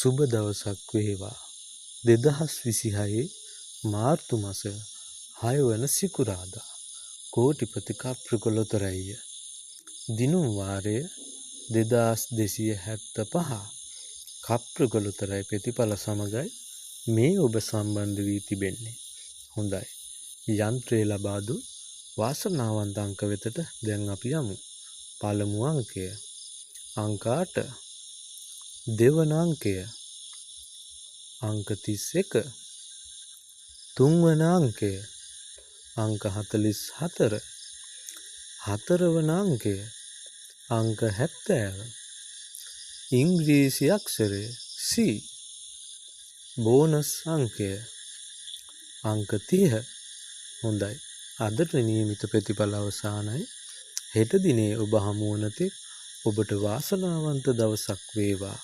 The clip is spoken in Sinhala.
සුබ දවසක් වේවා. 2026 මාර්තු මාස 6 වන සිකුරාදා කෝටිපති කප්‍රිකොළොතරැය. දිනුම් වාරය 2275. කප්‍රිකොළොතරැය ප්‍රතිඵල සමගයි මේ ඔබ සම්බන්ධ වී තිබෙන්නේ. හොඳයි. යන්ත්‍රය ලබා දු වාසනාවන්ත අංක වෙතට දැන් අපි යමු. පළමු අංකය අංක 8. දෙවන අංකය අංක 31. තුන්වන අංකය අංක 44. හතරවන අංකය අංක 70. ඉංග්‍රීසි අක්ෂරය C. බෝනස් අංකය අංක 30. හොඳයි. අදට නියමිත ප්‍රතිඵල අවසానයි. හෙට දිනේ ඔබ හමු වන තෙක් ඔබට වාසනාවන්ත දවසක් වේවා.